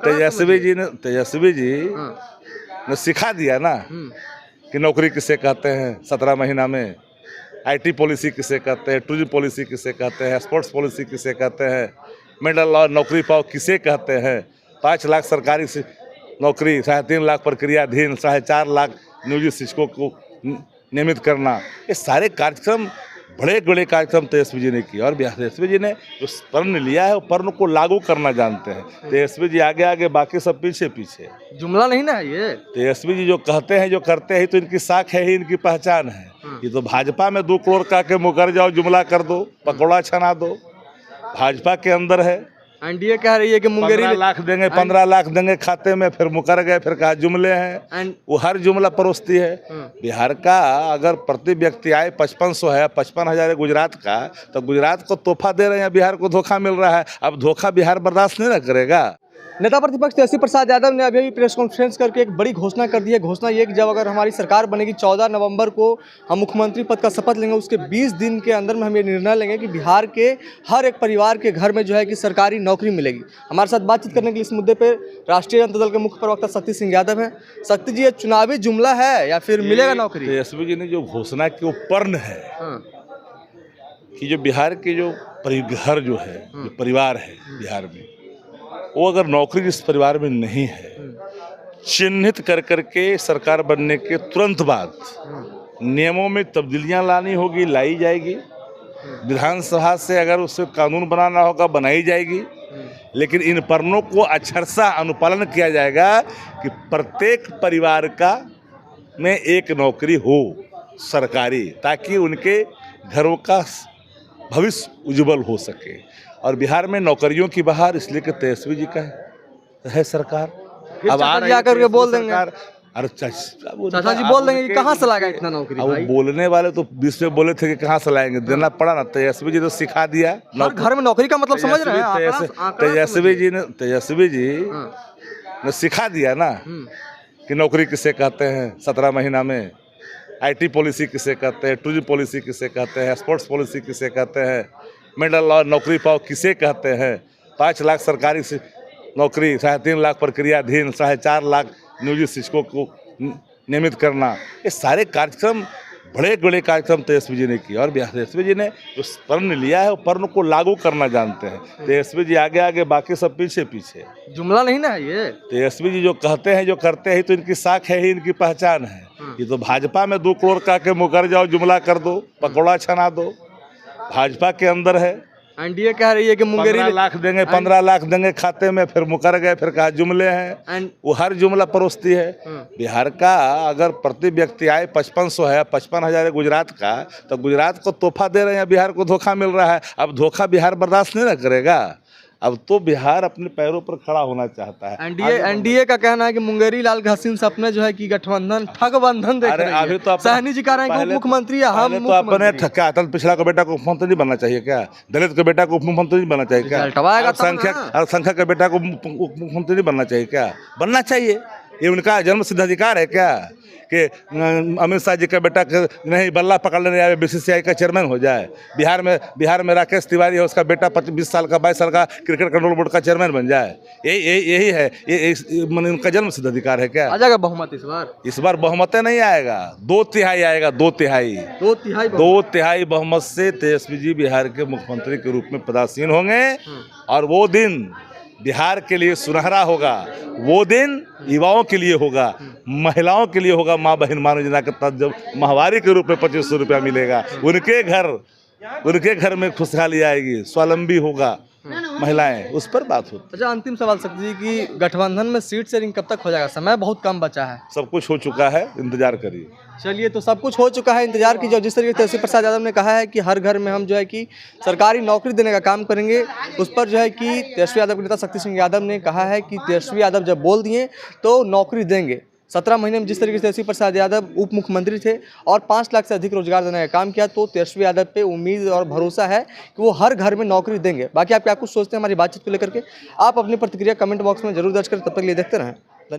तेजस्वी जी ने सिखा दिया ना कि नौकरी किसे कहते हैं 17 महीना में, आईटी पॉलिसी किसे कहते हैं, टूरिज्म पॉलिसी किसे कहते हैं, स्पोर्ट्स पॉलिसी किसे कहते हैं, मेडल और नौकरी पाओ किसे कहते हैं, 5 लाख सरकारी नौकरी, 3.5 लाख प्रक्रियाधीन, 4.5 लाख नियोजित शिक्षकों को नियमित करना, ये सारे कार्यक्रम बड़े बड़े कार्यक्रम तेजस्वी जी ने किए। और तेजस्वी जी ने जो पर्ण लिया है वो पर्ण को लागू करना जानते हैं। तेजस्वी जी आगे आगे, बाकी सब पीछे पीछे। जुमला नहीं ना ये, तेजस्वी जी जो कहते हैं जो करते हैं तो इनकी साख है ही, इनकी पहचान है। ये तो भाजपा में 2 करोड़ का के मुकर जाओ, जुमला कर दो, पकौड़ा छना दो, भाजपा के अंदर है। एनडीए कह रही है कि मुंगेरी 15 लाख देंगे, 15 लाख देंगे खाते में, फिर मुकर गए, फिर कहा जुमले हैं। वो हर जुमला परोसती है। बिहार का अगर प्रति व्यक्ति आय 5500 है, 55,000 है गुजरात का, तो गुजरात को तोहफा दे रहे हैं, बिहार को धोखा मिल रहा है। अब धोखा बिहार बर्दाश्त नहीं ना करेगा। नेता प्रतिपक्ष तेजस्वी प्रसाद यादव ने अभी प्रेस कॉन्फ्रेंस करके एक बड़ी घोषणा कर दी है। घोषणा ये कि जब अगर हमारी सरकार बनेगी 14 नवंबर को हम मुख्यमंत्री पद का शपथ लेंगे, उसके 20 दिन के अंदर में हम ये निर्णय लेंगे कि बिहार के हर एक परिवार के घर में जो है कि सरकारी नौकरी मिलेगी। हमारे साथ बातचीत करने के लिए इस मुद्दे पर राष्ट्रीय जनता दल के मुख्य प्रवक्ता शक्ति सिंह यादव है। शक्ति जी, ये चुनावी जुमला है या फिर मिलेगा नौकरी? तेजस्वी जी ने जो घोषणा की वो पर्ण है कि जो बिहार के जो घर जो है, जो परिवार है बिहार में, वो अगर नौकरी जिस परिवार में नहीं है, चिन्हित कर करके सरकार बनने के तुरंत बाद नियमों में तब्दीलियां लानी होगी, लाई जाएगी। विधानसभा से अगर उससे कानून बनाना होगा, बनाई जाएगी। लेकिन इन पर्णों को अक्षरशः अनुपालन किया जाएगा कि प्रत्येक परिवार का में एक नौकरी हो सरकारी, ताकि उनके घरों का भविष्य उज्जवल हो सके। और बिहार में नौकरियों की बहार इसलिए कि तेजस्वी जी का है सरकार। अब आकर के बोल देंगे, अरे चाचा जी बोल देंगे कि कहाँ से लाएगा इतना नौकरी। अब बोलने वाले तो बीच में बोले थे कि कहाँ से लाएंगे, देना पड़ा ना। तेजस्वी जी तो सिखा दिया। घर में नौकरी का मतलब समझ रहे हैं। तेजस्वी जी ने सिखा दिया ना कि नौकरी किसे कहते हैं 17 महीना में, आईटी पॉलिसी किसे कहते हैं, टूरिज्म पॉलिसी किसे कहते हैं, स्पोर्ट्स पॉलिसी किसे कहते हैं, मेडल और नौकरी पाओ किसे कहते हैं, 5 लाख सरकारी नौकरी, 3.5 लाख प्रक्रियाधीन, 4.5 लाख नियोजित शिक्षकों को नियमित करना, ये सारे कार्यक्रम बड़े बड़े कार्यक्रम तेजस्वी जी ने किए। और तेजस्वी जी ने जो पर्ण लिया है वो पर्ण को लागू करना जानते हैं। तेजस्वी जी आगे आगे, बाकी सब पीछे पीछे। जुमला नहीं ना ये, तेजस्वी जी जो कहते हैं जो करते हैं तो इनकी साख है ही, इनकी पहचान है। ये तो भाजपा में 2 करोड़ का के मुकर जाओ, जुमला कर दो, पकौड़ा छना दो, भाजपा के अंदर है। एनडीए कह रही है कि मुंगेरी 15 लाख देंगे, 15 लाख देंगे खाते में, फिर मुकर गए, फिर कहा जुमले हैं। वो हर जुमला परोसती है। बिहार का अगर प्रति व्यक्ति आय 5500 है, 55,000 है गुजरात का, तो गुजरात को तोहफा दे रहे हैं, बिहार को धोखा मिल रहा है। अब धोखा बिहार बर्दाश्त नहीं ना करेगा। अब तो बिहार अपने पैरों पर खड़ा होना चाहता है। एनडीए का कहना है कि मुंगेरी लाल के हसीन सपने जो है कि गठबंधन ठगबंधन देख रही है। अभी तो सहनी जी कह रहे हैं कि मुख्यमंत्री हम तो अपने ठक्का पिछड़ा को बेटा को मुख्यमंत्री नहीं बनना चाहिए क्या? दलित के बेटा को मुख्यमंत्री नहीं बनना चाहिए क्या? अल्पसंख्यक के बेटा को मुख्यमंत्री नहीं बनना चाहिए क्या? बनना चाहिए। ये उनका जन्म सिद्ध अधिकार है क्या कि अमित शाह जी का बेटा नहीं बल्ला पकड़ लेने आए, बीसीसीआई का चेयरमैन हो जाए? बिहार में राकेश तिवारी है, उसका बेटा 20 साल का 22 साल का क्रिकेट कंट्रोल बोर्ड का चेयरमैन बन जाए? यही है। ये उनका जन्म सिद्ध अधिकार है क्या? आ जाएगा बहुमत इस बार बहुमत नहीं आएगा, 2/3 आएगा। 2/3 बहुमत से तेजस्वी जी बिहार के मुख्यमंत्री के रूप में पदासीन होंगे। और वो दिन बिहार के लिए सुनहरा होगा। वो दिन युवाओं के लिए होगा, महिलाओं के लिए होगा। माँ बहन मान योजना के तहत जब माहवारी के रूप में 2500 रुपया मिलेगा, उनके घर में खुशहाली आएगी, स्वावलंबी होगा महिलाएं, उस पर बात होती। अच्छा, अंतिम सवाल शक्ति जी की गठबंधन में सीट शेयरिंग कब तक हो जाएगा? समय बहुत कम बचा है। सब कुछ हो चुका है, इंतजार करिए। चलिए, तो सब कुछ हो चुका है, इंतजार कीजिए। जिस तरीके से तेजस्वी प्रसाद यादव ने कहा है कि हर घर में हम जो है कि सरकारी नौकरी देने का काम करेंगे, उस पर जो है कि तेजस्वी यादव के नेता शक्ति सिंह यादव ने कहा है कि तेजस्वी यादव जब बोल दिए तो नौकरी देंगे। 17 महीने में जिस तरीके से तेजस्वी प्रसाद यादव उप मुख्यमंत्री थे और 5 लाख से अधिक रोजगार देने का काम किया, तो तेजस्वी यादव पे उम्मीद और भरोसा है कि वो हर घर में नौकरी देंगे। बाकी आप क्या कुछ सोचते हैं हमारी बातचीत को लेकर के? आप अपनी प्रतिक्रिया कमेंट बॉक्स में जरूर दर्ज करें। तब तक लिए देखते रहें